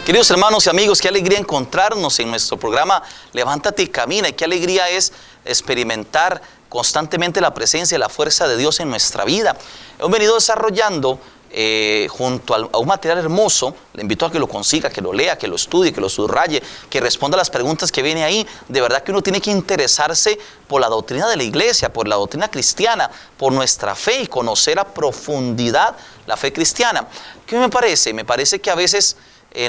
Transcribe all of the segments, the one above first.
Queridos hermanos y amigos, qué alegría encontrarnos en nuestro programa Levántate y Camina, y qué alegría es experimentar constantemente la presencia y la fuerza de Dios en nuestra vida. Hemos venido desarrollando junto a un material hermoso. Le invito a que lo consiga, que lo lea, que lo estudie, que lo subraye, que responda a las preguntas que viene ahí. De verdad que uno tiene que interesarse por la doctrina de la iglesia, por la doctrina cristiana, por nuestra fe y conocer a profundidad la fe cristiana. ¿Qué me parece? Me parece que a veces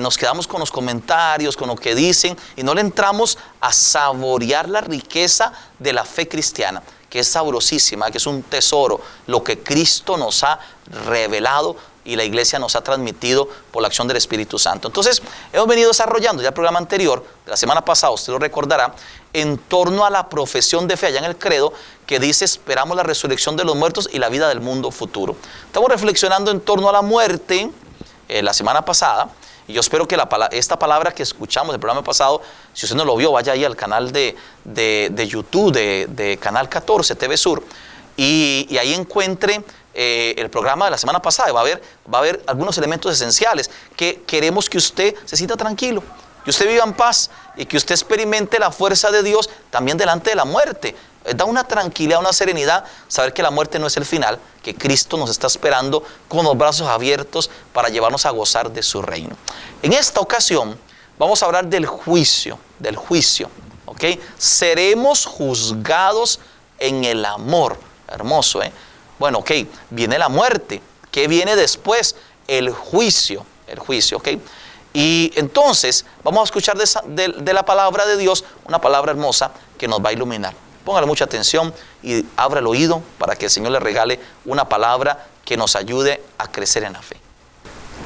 nos quedamos con los comentarios, con lo que dicen, y no le entramos a saborear la riqueza de la fe cristiana, que es sabrosísima, que es un tesoro, lo que Cristo nos ha revelado y la iglesia nos ha transmitido por la acción del Espíritu Santo. Entonces, hemos venido desarrollando ya el programa anterior, de la semana pasada, usted lo recordará, en torno a la profesión de fe allá en el credo, que dice: esperamos la resurrección de los muertos y la vida del mundo futuro. Estamos reflexionando en torno a la muerte la semana pasada. Y yo espero que esta palabra que escuchamos del programa pasado, si usted no lo vio, vaya ahí al canal de YouTube de Canal 14, TV Sur, y ahí encuentre el programa de la semana pasada. Va a haber algunos elementos esenciales que queremos que usted se sienta tranquilo, que usted viva en paz y que usted experimente la fuerza de Dios también delante de la muerte. Da una tranquilidad, una serenidad, saber que la muerte no es el final, que Cristo nos está esperando con los brazos abiertos para llevarnos a gozar de su reino. En esta ocasión vamos a hablar del juicio, ¿ok? Seremos juzgados en el amor. Hermoso, ¿eh? Bueno, ok, viene la muerte. ¿Qué viene después? El juicio, ¿ok? Y entonces vamos a escuchar de la palabra de Dios, una palabra hermosa que nos va a iluminar. Póngale mucha atención y abra el oído para que el Señor le regale una palabra que nos ayude a crecer en la fe.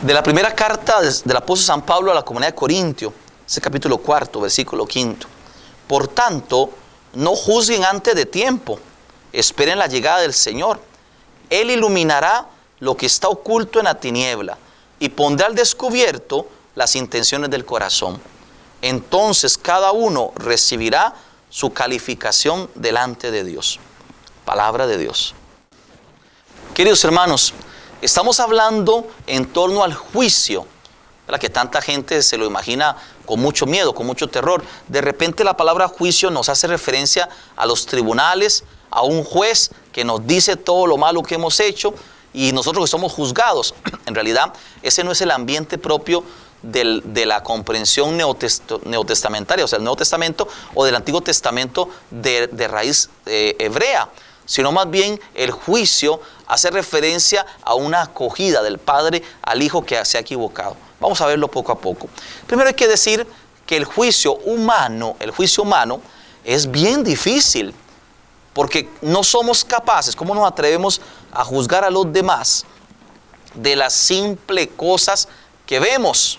De la primera carta del apóstol San Pablo a la comunidad de Corintio, ese capítulo 4, versículo 5. Por tanto, no juzguen antes de tiempo, esperen la llegada del Señor. Él iluminará lo que está oculto en la tiniebla y pondrá al descubierto las intenciones del corazón. Entonces cada uno recibirá su calificación delante de Dios. Palabra de Dios. Queridos hermanos, estamos hablando en torno al juicio, ¿verdad? Que tanta gente se lo imagina con mucho miedo, con mucho terror. De repente la palabra juicio nos hace referencia a los tribunales, a un juez que nos dice todo lo malo que hemos hecho y nosotros que somos juzgados. En realidad, ese no es el ambiente propio de la comprensión neotestamentaria, o sea, el Nuevo Testamento o del Antiguo Testamento de raíz hebrea, sino más bien el juicio hace referencia a una acogida del Padre al Hijo que se ha equivocado. Vamos a verlo poco a poco. Primero hay que decir que el juicio humano es bien difícil, porque no somos capaces. ¿Cómo nos atrevemos a juzgar a los demás de las simples cosas que vemos,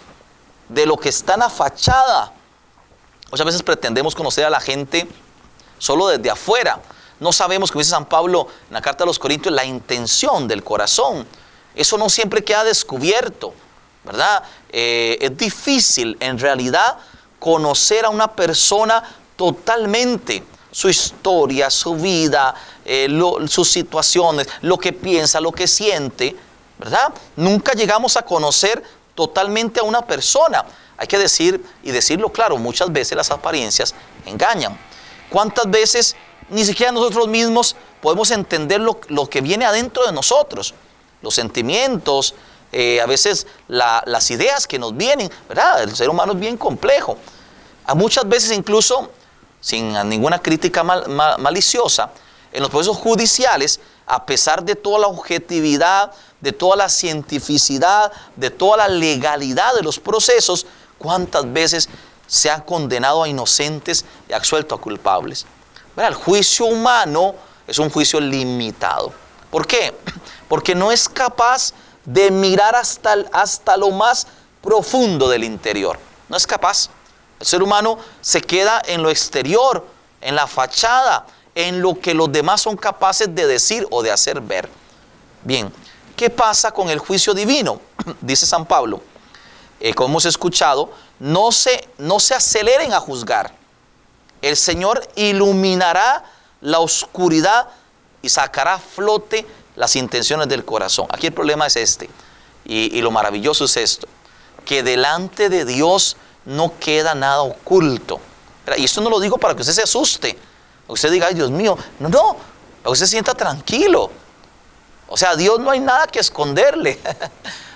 de lo que está en la fachada? Muchas veces pretendemos conocer a la gente solo desde afuera. No sabemos, como dice San Pablo en la carta a los Corintios, la intención del corazón. Eso no siempre queda descubierto, ¿verdad? Es difícil en realidad conocer a una persona totalmente, su historia, su vida, sus situaciones, lo que piensa, lo que siente, ¿verdad? Nunca llegamos a conocer totalmente a una persona. Hay que decir, y decirlo claro, muchas veces las apariencias engañan. ¿Cuántas veces ni siquiera nosotros mismos podemos entender lo que viene adentro de nosotros? Los sentimientos, a veces las ideas que nos vienen, ¿verdad? El ser humano es bien complejo. A muchas veces incluso, sin ninguna crítica maliciosa, en los procesos judiciales, a pesar de toda la objetividad, de toda la cientificidad, de toda la legalidad de los procesos, ¿cuántas veces se han condenado a inocentes y absuelto a culpables? ¿Verdad? El juicio humano es un juicio limitado. ¿Por qué? Porque no es capaz de mirar hasta lo más profundo del interior. No es capaz. El ser humano se queda en lo exterior, en la fachada, en lo que los demás son capaces de decir o de hacer ver. Bien, ¿qué pasa con el juicio divino? Dice San Pablo, como hemos escuchado, no se aceleren a juzgar. El Señor iluminará la oscuridad y sacará a flote las intenciones del corazón. Aquí el problema es este, y lo maravilloso es esto, que delante de Dios no queda nada oculto. Y esto no lo digo para que usted se asuste, para que usted diga, ay Dios mío, no, para que usted se sienta tranquilo. O sea, a Dios no hay nada que esconderle.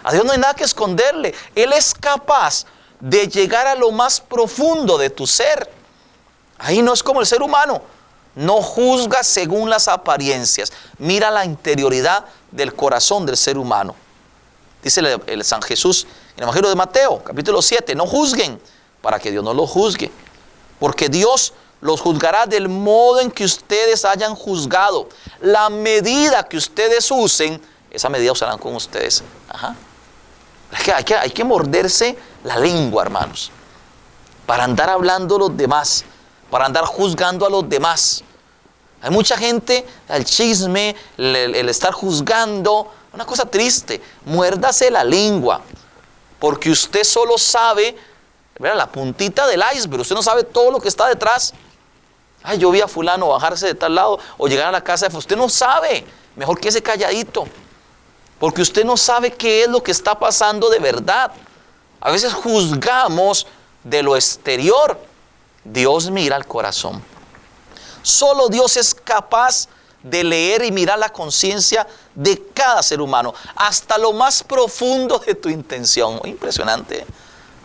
A Dios no hay nada que esconderle. Él es capaz de llegar a lo más profundo de tu ser. Ahí no es como el ser humano. No juzga según las apariencias. Mira la interioridad del corazón del ser humano. Dice el San Jesús en el Evangelio de Mateo, capítulo 7, no juzguen para que Dios no los juzgue. Porque Dios los juzgará del modo en que ustedes hayan juzgado. La medida que ustedes usen, esa medida usarán con ustedes. Ajá. Hay que morderse la lengua, hermanos, para andar hablando a los demás, para andar juzgando a los demás. Hay mucha gente, el chisme, el estar juzgando, una cosa triste. Muérdase la lengua, porque usted solo sabe, ¿verdad?, la puntita del iceberg. Usted no sabe todo lo que está detrás. Ay, yo vi a fulano bajarse de tal lado o llegar a la casa de fulano. Usted no sabe. Mejor quédese calladito, porque usted no sabe qué es lo que está pasando de verdad. A veces juzgamos de lo exterior. Dios mira el corazón. Solo Dios es capaz de leer y mirar la conciencia de cada ser humano, hasta lo más profundo de tu intención. Impresionante.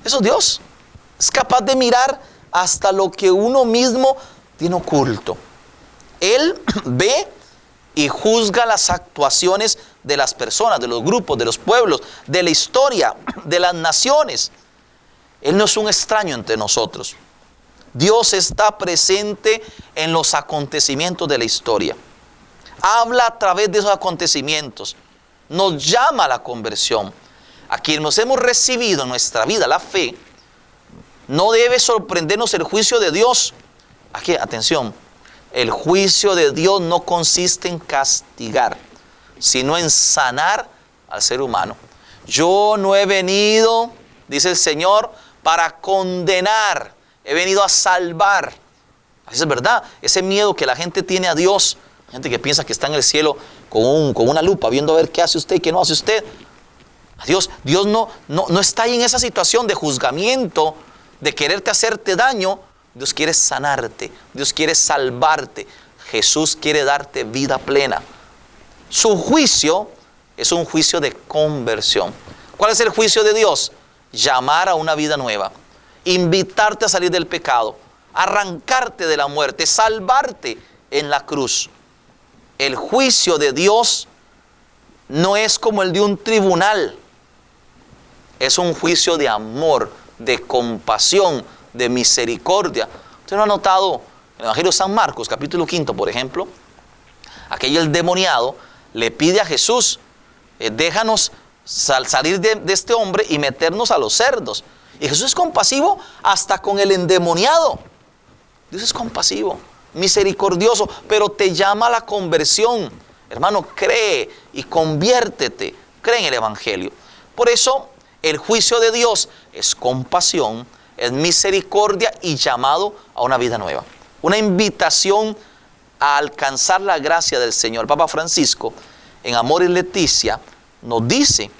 Eso es Dios. Es capaz de mirar hasta lo que uno mismo tiene oculto. Él ve y juzga las actuaciones de las personas, de los grupos, de los pueblos, de la historia, de las naciones. Él no es un extraño entre nosotros. Dios está presente en los acontecimientos de la historia. Habla a través de esos acontecimientos. Nos llama a la conversión. A quienes nos hemos recibido en nuestra vida la fe, no debe sorprendernos el juicio de Dios. Aquí, atención, el juicio de Dios no consiste en castigar, sino en sanar al ser humano. Yo no he venido, dice el Señor, para condenar. He venido a salvar. Eso es verdad. Ese miedo que la gente tiene a Dios, gente que piensa que está en el cielo con una lupa, viendo a ver qué hace usted y qué no hace usted. Dios no está ahí en esa situación de juzgamiento, de quererte hacerte daño. Dios quiere sanarte. Dios quiere salvarte. Jesús quiere darte vida plena. Su juicio es un juicio de conversión. ¿Cuál es el juicio de Dios? Llamar a una vida nueva. Invitarte a salir del pecado, arrancarte de la muerte, salvarte en la cruz. El juicio de Dios no es como el de un tribunal. Es un juicio de amor, de compasión, de misericordia. ¿Usted no ha notado en el Evangelio de San Marcos, capítulo 5, por ejemplo? Aquel endemoniado le pide a Jesús, déjanos salir de este hombre y meternos a los cerdos. Y Jesús es compasivo hasta con el endemoniado. Dios es compasivo, misericordioso, pero te llama a la conversión. Hermano, cree y conviértete. Cree en el Evangelio. Por eso, el juicio de Dios es compasión, es misericordia y llamado a una vida nueva. Una invitación a alcanzar la gracia del Señor. El Papa Francisco, en Amor y Leticia, nos dice,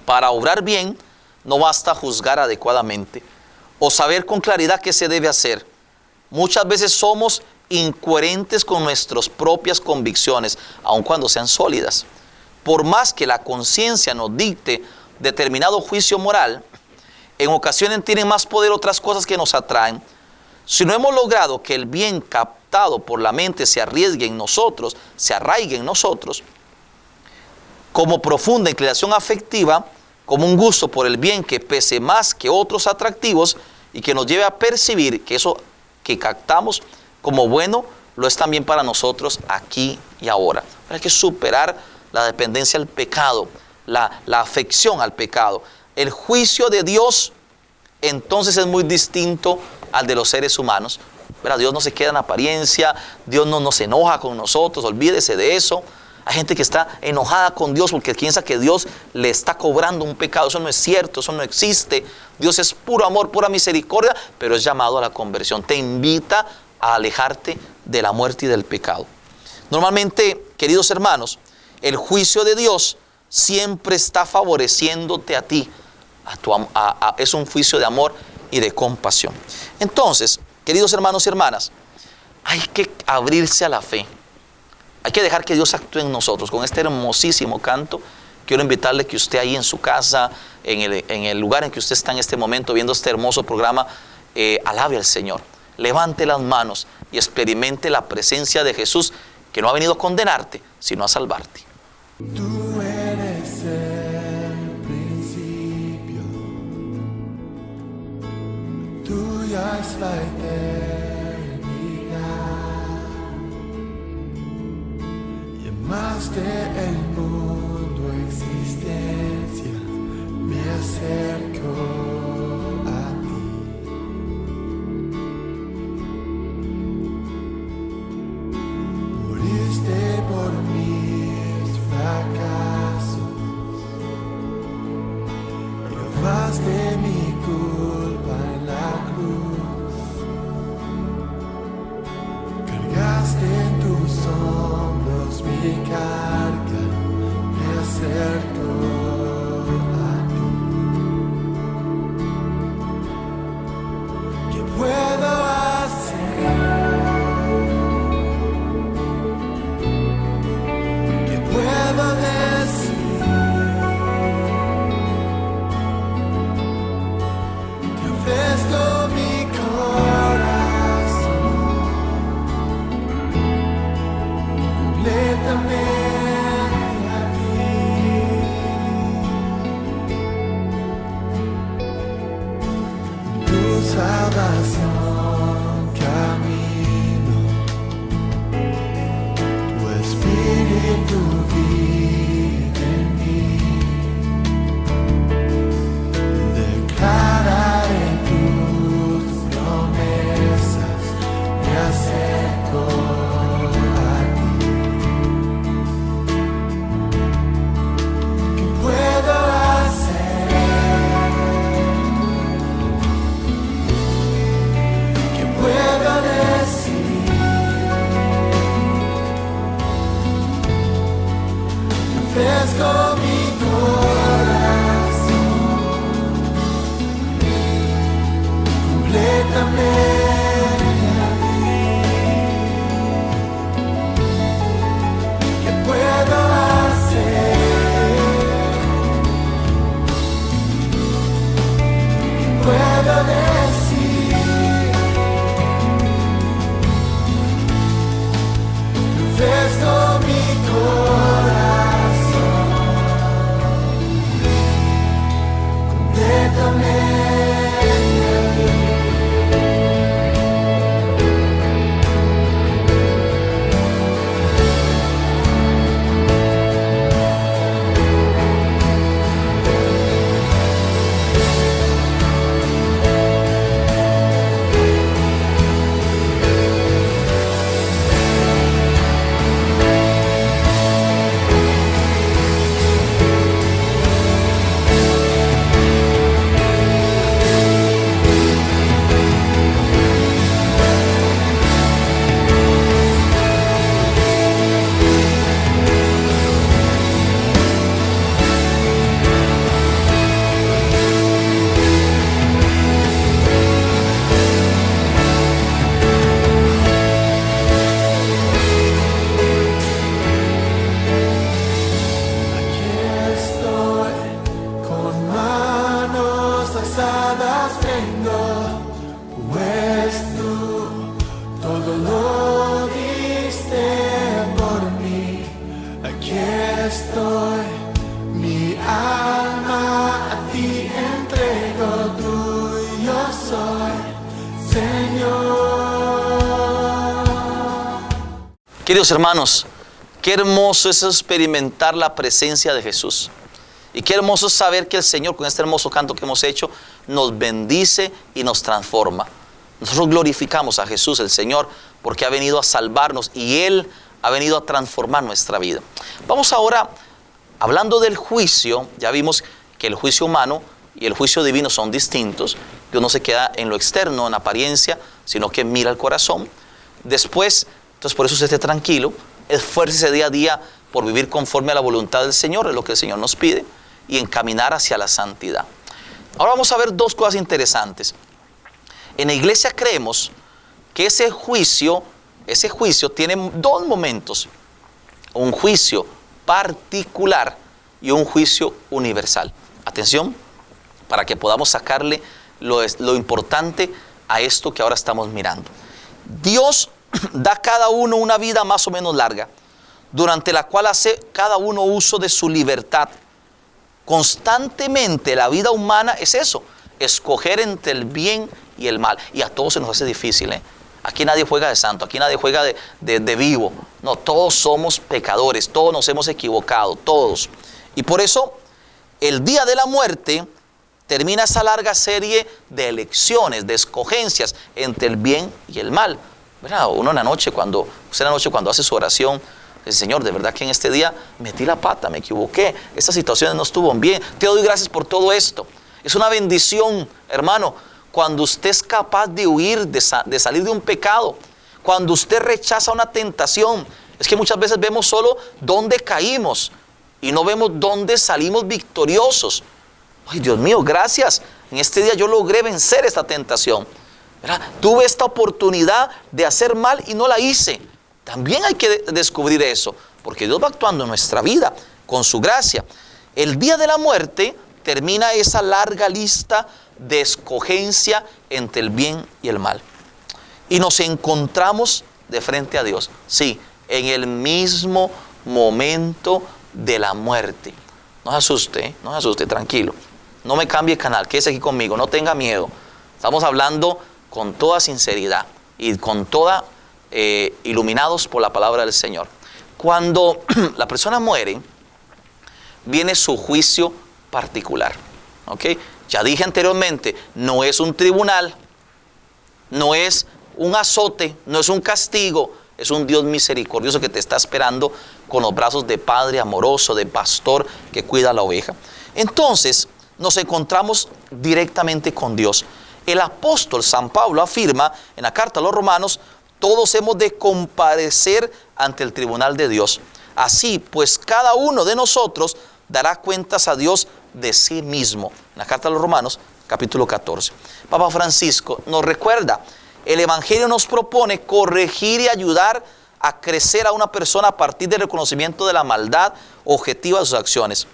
para obrar bien, no basta juzgar adecuadamente o saber con claridad qué se debe hacer. Muchas veces somos incoherentes con nuestras propias convicciones, aun cuando sean sólidas. Por más que la conciencia nos dicte determinado juicio moral, en ocasiones tienen más poder otras cosas que nos atraen. Si no hemos logrado que el bien captado por la mente se arriesgue en nosotros, se arraigue en nosotros, como profunda inclinación afectiva, como un gusto por el bien que pese más que otros atractivos y que nos lleve a percibir que eso que captamos como bueno lo es también para nosotros aquí y ahora. Pero hay que superar la dependencia al pecado, la afección al pecado. El juicio de Dios entonces es muy distinto al de los seres humanos. ¿Verdad? Dios no se queda en apariencia, Dios no se enoja con nosotros, olvídese de eso. Hay gente que está enojada con Dios porque piensa que Dios le está cobrando un pecado. Eso no es cierto, eso no existe. Dios es puro amor, pura misericordia, pero es llamado a la conversión. Te invita a alejarte de la muerte y del pecado. Normalmente, queridos hermanos, el juicio de Dios siempre está favoreciéndote a ti. es un juicio de amor y de compasión. Entonces, queridos hermanos y hermanas, hay que abrirse a la fe. Hay que dejar que Dios actúe en nosotros. Con este hermosísimo canto, quiero invitarle que usted ahí en su casa, en el lugar en que usted está en este momento viendo este hermoso programa, alabe al Señor. Levante las manos y experimente la presencia de Jesús, que no ha venido a condenarte, sino a salvarte. Tú eres el principio, tuya es la eternidad. Llamaste el mundo a existencia, me acerco a ti. Moriste por mis fracasos, llevaste mi culpa en la cruz, cargaste en tus hombros mi carga, me acerco a ti. ¿Qué puedo hacer? ¿Qué puedo decir? Te ofrezco mi corazón completamente a ti. Tu salvación camino, tu espíritu vive en mí. Declararé tus promesas, me acerco a ti. ¿Qué puedo hacer? ¿Qué puedo decir? Te ofrezco mi corazón completamente a ti. ¿Qué puedo hacer? ¿Qué puedo decir? Te ofrezco mi corazón completamente a ti. Aquí estoy, con manos alzadas vengo, pues tú todo lo diste por mí. Aquí estoy, mi alma a ti entrego, tuyo soy, Señor. Queridos hermanos, qué hermoso es experimentar la presencia de Jesús. Y qué hermoso es saber que el Señor, con este hermoso canto que hemos hecho, nos bendice y nos transforma. Nosotros glorificamos a Jesús, el Señor, porque ha venido a salvarnos y Él ha venido a transformar nuestra vida. Vamos ahora, hablando del juicio. Ya vimos que el juicio humano y el juicio divino son distintos. Dios no se queda en lo externo, en apariencia, sino que mira el corazón. Después, entonces por eso usted esté tranquilo, esfuércese día a día por vivir conforme a la voluntad del Señor, es lo que el Señor nos pide, y encaminar hacia la santidad. Ahora vamos a ver dos cosas interesantes. En la iglesia creemos que ese juicio tiene dos momentos. Un juicio particular y un juicio universal. Atención, para que podamos sacarle lo importante a esto que ahora estamos mirando. Dios da a cada uno una vida más o menos larga, durante la cual hace cada uno uso de su libertad. Constantemente la vida humana es eso, escoger entre el bien y el mal. Y a todos se nos hace difícil, ¿eh? Aquí nadie juega de santo, aquí nadie juega de vivo. No, todos somos pecadores, todos nos hemos equivocado, todos. Y por eso, el día de la muerte termina esa larga serie de elecciones, de escogencias entre el bien y el mal. ¿Verdad? Usted en la noche cuando hace su oración, dice: Señor, de verdad que en este día metí la pata, me equivoqué, estas situaciones no estuvo bien, te doy gracias por todo esto. Es una bendición, hermano, cuando usted es capaz de huir, de salir de un pecado, cuando usted rechaza una tentación. Es que muchas veces vemos solo dónde caímos y no vemos dónde salimos victoriosos. Ay, Dios mío, gracias, en este día yo logré vencer esta tentación, ¿verdad? Tuve esta oportunidad de hacer mal y no la hice. También hay que descubrir eso, porque Dios va actuando en nuestra vida con su gracia. El día de la muerte termina esa larga lista de escogencia entre el bien y el mal. Y nos encontramos de frente a Dios. Sí, en el mismo momento de la muerte. No se asuste, tranquilo. No me cambie canal, quédese aquí conmigo, no tenga miedo. Estamos hablando con toda sinceridad y con toda iluminados por la palabra del Señor. Cuando la persona muere, viene su juicio particular. ¿Ok? Ya dije anteriormente, no es un tribunal, no es un azote, no es un castigo, es un Dios misericordioso que te está esperando con los brazos de padre amoroso, de pastor que cuida a la oveja. Entonces, nos encontramos directamente con Dios. El apóstol San Pablo afirma en la carta a los Romanos: todos hemos de comparecer ante el tribunal de Dios. Así pues, cada uno de nosotros dará cuentas a Dios de sí mismo. En la carta a los Romanos, capítulo 14. Papa Francisco nos recuerda: el Evangelio nos propone corregir y ayudar a crecer a una persona a partir del reconocimiento de la maldad objetiva de sus acciones,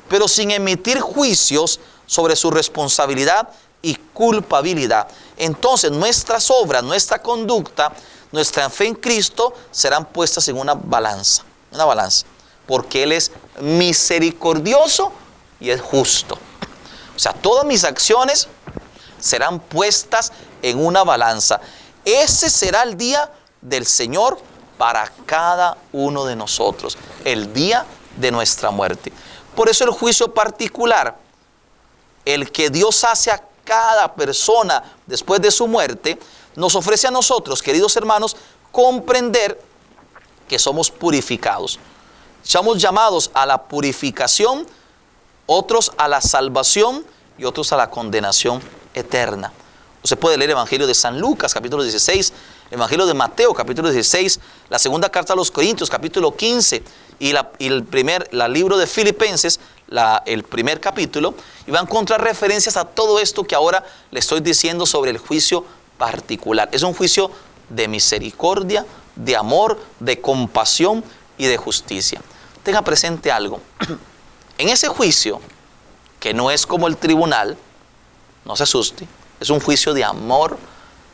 pero sin emitir juicios sobre su responsabilidad y culpabilidad. Entonces nuestras obras, nuestra conducta, nuestra fe en Cristo serán puestas en una balanza, porque Él es misericordioso y es justo. O sea, todas mis acciones serán puestas en una balanza. Ese será el día del Señor para cada uno de nosotros, el día de nuestra muerte. Por eso el juicio particular, el que Dios hace a cada persona después de su muerte, nos ofrece a nosotros, queridos hermanos, comprender que somos purificados. Somos llamados a la purificación, otros a la salvación y otros a la condenación eterna. Usted puede leer el Evangelio de San Lucas, capítulo 16, el Evangelio de Mateo, capítulo 16, la segunda carta a los Corintios, capítulo 15, y el libro de Filipenses, el primer capítulo, y va a encontrar referencias a todo esto que ahora le estoy diciendo sobre el juicio particular. Es un juicio de misericordia, de amor, de compasión y de justicia. Tenga presente algo. En ese juicio, que no es como el tribunal, no se asuste, es un juicio de amor.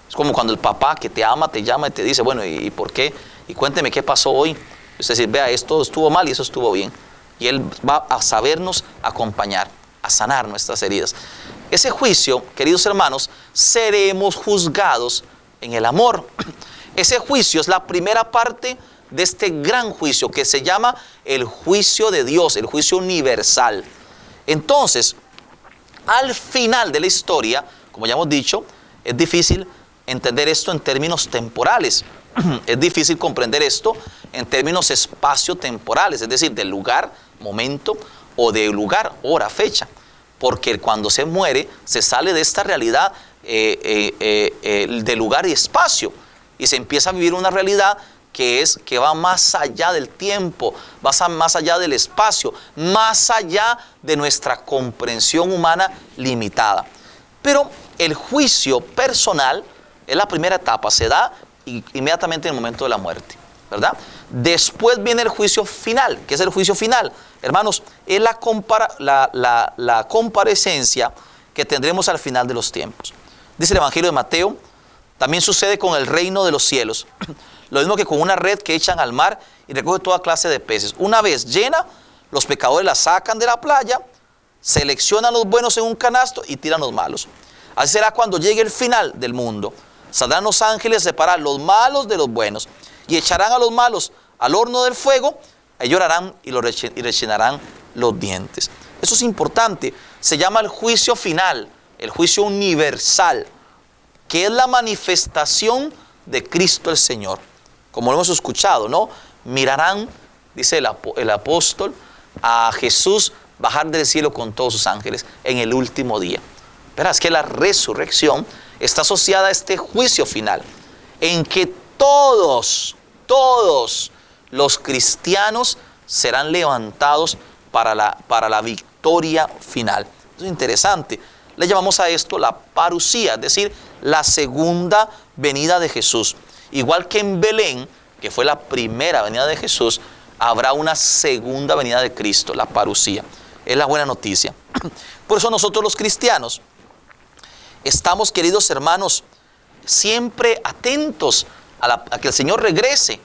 Es como cuando el papá que te ama te llama y te dice: bueno, ¿y por qué? Y cuénteme qué pasó hoy. Y usted dice: vea, esto estuvo mal y eso estuvo bien. Y Él va a sabernos acompañar, a sanar nuestras heridas. Ese juicio, queridos hermanos, seremos juzgados en el amor. Ese juicio es la primera parte de este gran juicio que se llama el juicio de Dios, el juicio universal. Entonces, al final de la historia, como ya hemos dicho, es difícil entender esto en términos temporales. Es difícil comprender esto en términos espacio-temporales, es decir, de lugar, momento, o de lugar, hora, fecha. Porque cuando se muere, se sale de esta realidad de lugar y espacio, y se empieza a vivir una realidad que va más allá del tiempo, va más allá del espacio, más allá de nuestra comprensión humana limitada. Pero el juicio personal es la primera etapa, se da inmediatamente en el momento de la muerte, ¿verdad? Después viene el juicio final. ¿Qué es el juicio final? Hermanos, es la comparecencia que tendremos al final de los tiempos. Dice el Evangelio de Mateo, también sucede con el reino de los cielos. Lo mismo que con una red que echan al mar y recoge toda clase de peces. Una vez llena, los pecadores la sacan de la playa, seleccionan los buenos en un canasto y tiran los malos. Así será cuando llegue el final del mundo. Saldrán los ángeles a separar los malos de los buenos y echarán a los malos al horno del fuego. Ahí llorarán y rechinarán los dientes. Eso es importante. Se llama el juicio final, el juicio universal, que es la manifestación de Cristo el Señor. Como lo hemos escuchado, ¿no? Mirarán, dice el apóstol, a Jesús bajar del cielo con todos sus ángeles en el último día. Verás que la resurrección está asociada a este juicio final, en que todos los cristianos serán levantados para la victoria final. Eso es interesante. Le llamamos a esto la parusía, es decir, la segunda venida de Jesús. Igual que en Belén, que fue la primera venida de Jesús, habrá una segunda venida de Cristo, la parusía. Es la buena noticia. Por eso nosotros los cristianos estamos, queridos hermanos, siempre atentos a que el Señor regrese.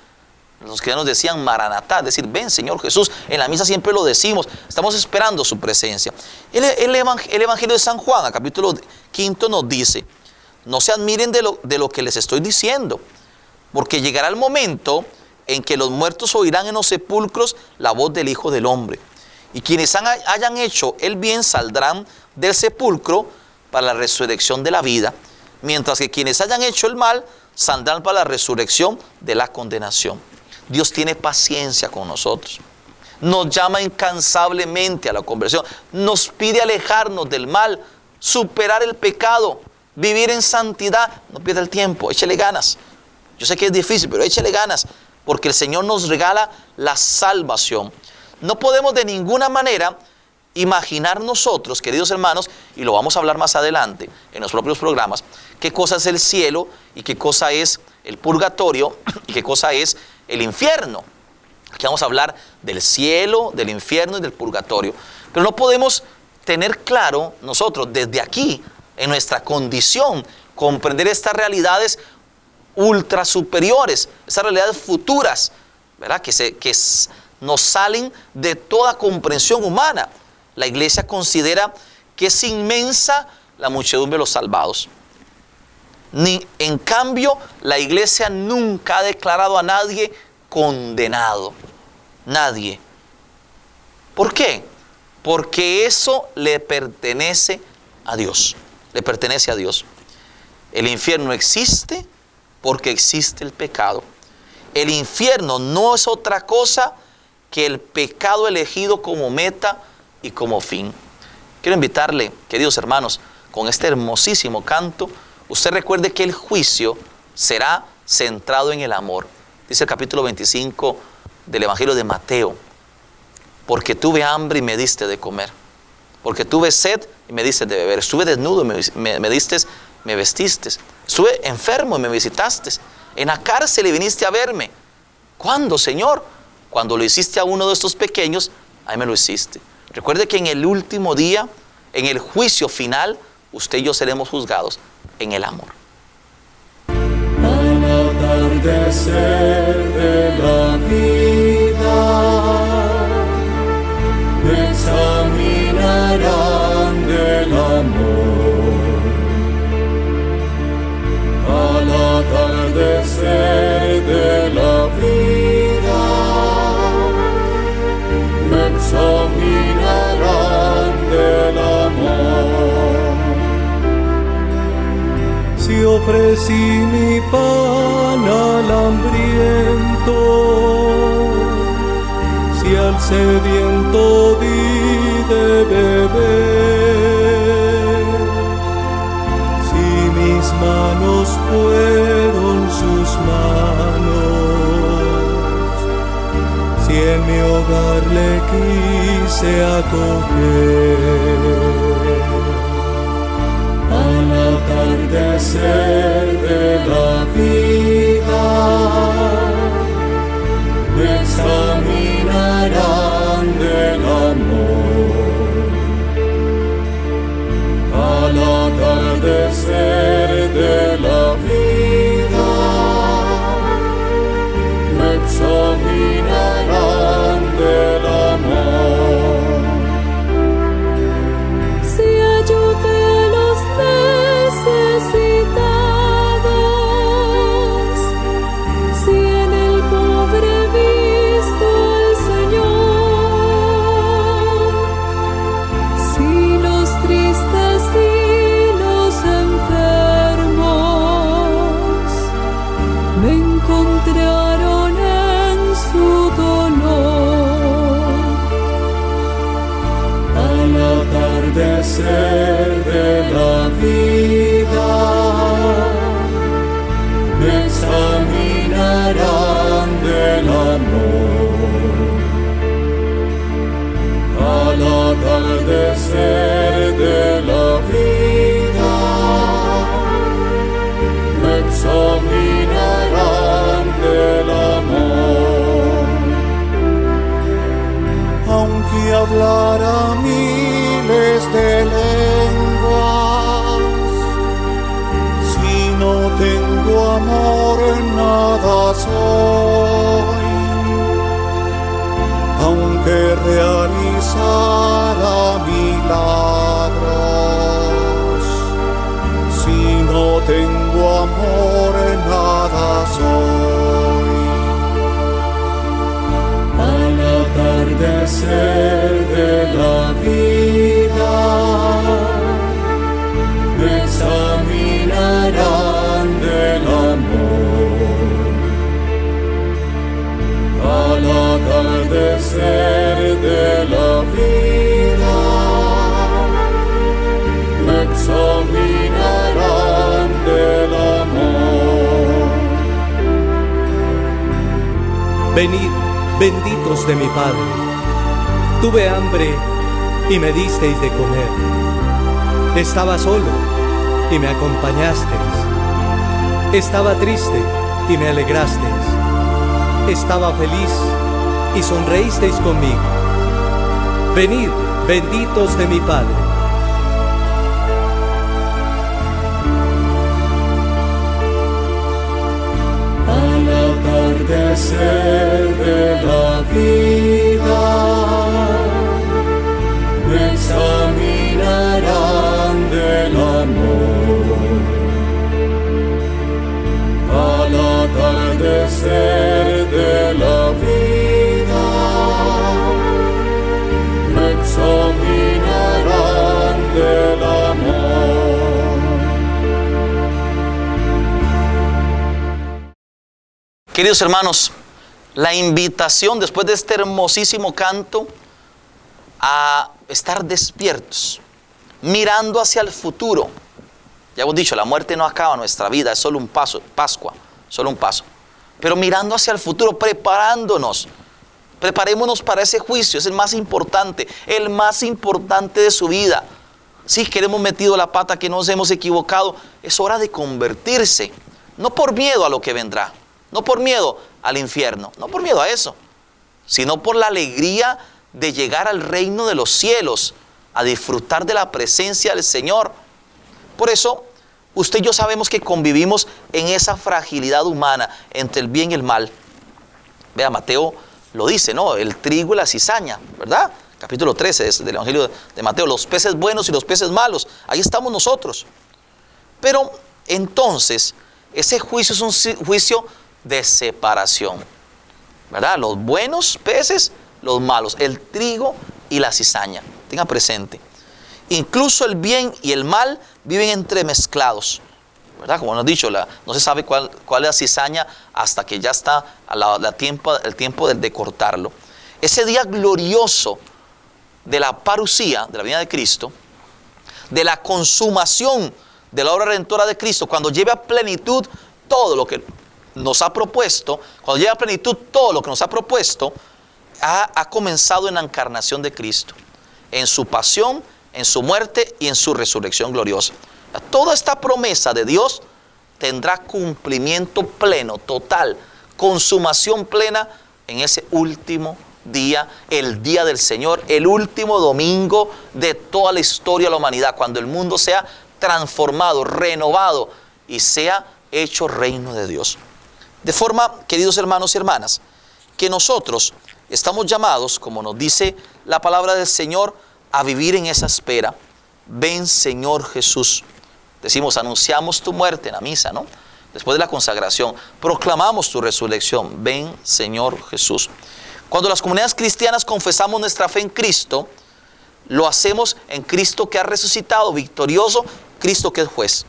Los cristianos decían Maranatá, es decir, ven Señor Jesús. En la misa siempre lo decimos, estamos esperando su presencia. El Evangelio de San Juan, a capítulo 5, nos dice: no se admiren de lo que les estoy diciendo, porque llegará el momento en que los muertos oirán en los sepulcros la voz del Hijo del Hombre. Y quienes hayan hecho el bien saldrán del sepulcro para la resurrección de la vida, mientras que quienes hayan hecho el mal saldrán para la resurrección de la condenación. Dios tiene paciencia con nosotros. Nos llama incansablemente a la conversión. Nos pide alejarnos del mal, superar el pecado, vivir en santidad. No pierda el tiempo, échele ganas. Yo sé que es difícil, pero échele ganas, porque el Señor nos regala la salvación. No podemos de ninguna manera imaginar nosotros, queridos hermanos, y lo vamos a hablar más adelante en los propios programas, qué cosa es el cielo y qué cosa es el purgatorio y qué cosa es el infierno. Aquí vamos a hablar del cielo, del infierno y del purgatorio. Pero no podemos tener claro nosotros desde aquí, en nuestra condición, comprender estas realidades ultra superiores, estas realidades futuras, ¿verdad? Que nos salen de toda comprensión humana. La iglesia considera que es inmensa la muchedumbre de los salvados. En cambio, la iglesia nunca ha declarado a nadie condenado. Nadie. ¿Por qué? Porque eso le pertenece a Dios. Le pertenece a Dios. El infierno existe porque existe el pecado. El infierno no es otra cosa que el pecado elegido como meta y como fin. Quiero invitarle, queridos hermanos, con este hermosísimo canto, usted recuerde que el juicio será centrado en el amor. Dice el capítulo 25 del Evangelio de Mateo: porque tuve hambre y me diste de comer, porque tuve sed y me diste de beber, estuve desnudo y me vestiste, estuve enfermo y me visitaste, en la cárcel y viniste a verme. ¿Cuándo, Señor? Cuando lo hiciste a uno de estos pequeños, a mí me lo hiciste. Recuerde que en el último día, en el juicio final, usted y yo seremos juzgados en el amor. Al atardecer de la vida, me examinarán del amor. Al atardecer de la vida, me examinarán del amor. Si ofrecí mi pan al hambriento, si al sediento di de beber, si mis manos fueron sus manos, en mi hogar le quise acoger. Al atardecer de la vida me examinarán del amor. Al atardecer de la vida me examinarán del amor. Si ayudé a los necesitados, si en el pobre he visto al Señor, si los tristes y los enfermos me encontraron en su dolor. Al atardecer de la vida me examinarán del amor. Al atardecer de la vida me examinarán del amor. Aunque hablara miles de lenguas, si no tengo amor nada soy. Aunque realizara milagros, si no tengo amor nada soy. Al atardecer de la vida me examinarán del amor. Al atardecer de la vida me examinarán del amor. Venid, benditos de mi Padre. Tuve hambre y me disteis de comer. Estaba solo y me acompañasteis. Estaba triste y me alegrasteis. Estaba feliz y sonreísteis conmigo. Venid, benditos de mi Padre. Al atardecer de la vida me examinarán del amor. Al atardecer de la vida me examinarán del amor. Queridos hermanos, la invitación después de este hermosísimo canto a estar despiertos, mirando hacia el futuro. Ya hemos dicho, la muerte no acaba nuestra vida, es solo un paso, Pascua, solo un paso. Pero mirando hacia el futuro, preparémonos para ese juicio, es el más importante de su vida. Si que hemos metido la pata, que nos hemos equivocado, es hora de convertirse, no por miedo a lo que vendrá, no por miedo al infierno, no por miedo a eso, sino por la alegría de llegar al reino de los cielos, a disfrutar de la presencia del Señor. Por eso, usted y yo sabemos que convivimos en esa fragilidad humana entre el bien y el mal. Vea, Mateo lo dice, ¿no? El trigo y la cizaña, ¿verdad? Capítulo 13 del Evangelio de Mateo, los peces buenos y los peces malos. Ahí estamos nosotros. Pero entonces, ese juicio es un juicio de separación, ¿verdad? Los buenos peces, los malos, el trigo y la cizaña. Tenga presente. Incluso el bien y el mal viven entremezclados, ¿verdad? Como nos he dicho, no se sabe cuál es la cizaña hasta que ya está el tiempo de cortarlo. Ese día glorioso de la parusía, de la venida de Cristo, de la consumación de la obra redentora de Cristo, cuando lleve a plenitud todo lo que nos ha propuesto, ha comenzado en la encarnación de Cristo, en su pasión, en su muerte y en su resurrección gloriosa. Toda esta promesa de Dios tendrá cumplimiento pleno, total, consumación plena en ese último día, el día del Señor, el último domingo de toda la historia de la humanidad, cuando el mundo sea transformado, renovado y sea hecho reino de Dios. De forma, queridos hermanos y hermanas, que nosotros estamos llamados, como nos dice la palabra del Señor, a vivir en esa espera. Ven, Señor Jesús. Decimos, anunciamos tu muerte en la misa, ¿no? Después de la consagración, proclamamos tu resurrección. Ven, Señor Jesús. Cuando las comunidades cristianas confesamos nuestra fe en Cristo, lo hacemos en Cristo que ha resucitado, victorioso, Cristo que es juez.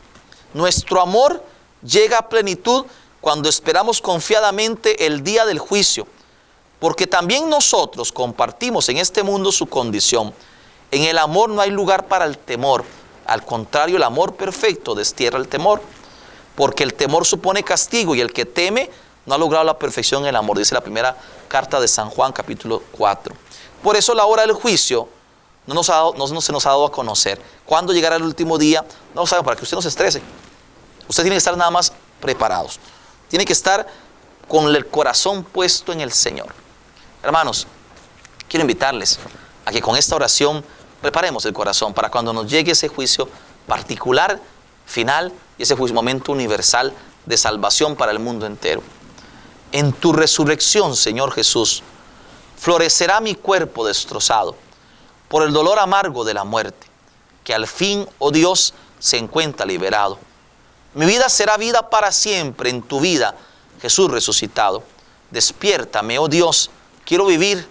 Nuestro amor llega a plenitud cuando esperamos confiadamente el día del juicio, porque también nosotros compartimos en este mundo su condición. En el amor no hay lugar para el temor. Al contrario, el amor perfecto destierra el temor, porque el temor supone castigo y el que teme no ha logrado la perfección en el amor, dice la primera carta de San Juan, capítulo 4. Por eso la hora del juicio no se nos ha dado a conocer. ¿Cuándo llegará el último día? No lo sabemos, para que usted no se estrese. Usted tiene que estar nada más preparados. Tiene que estar con el corazón puesto en el Señor. Hermanos, quiero invitarles a que con esta oración preparemos el corazón para cuando nos llegue ese juicio particular, final, y ese juicio, momento universal de salvación para el mundo entero. En tu resurrección, Señor Jesús, florecerá mi cuerpo destrozado por el dolor amargo de la muerte, que al fin, oh Dios, se encuentra liberado. Mi vida será vida para siempre en tu vida, Jesús resucitado. Despiértame, oh Dios, quiero vivir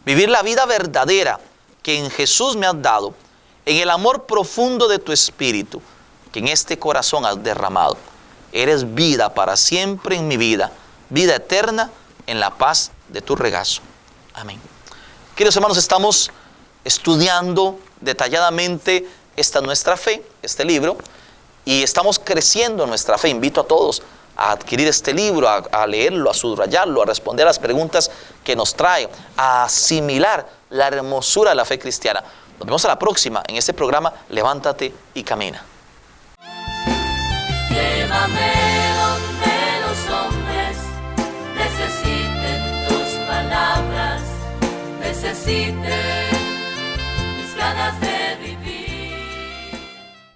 la vida verdadera que en Jesús me has dado, en el amor profundo de tu Espíritu, que en este corazón has derramado. Eres vida para siempre en mi vida, vida eterna en la paz de tu regazo. Amén. Queridos hermanos, estamos estudiando detalladamente esta nuestra fe, este libro, y estamos creciendo en nuestra fe. Invito a todos a adquirir este libro, a leerlo, a subrayarlo, a responder a las preguntas que nos trae, a asimilar la hermosura de la fe cristiana. Nos vemos a la próxima en este programa Levántate y Camina. Llévame donde los hombres necesiten tus palabras, necesiten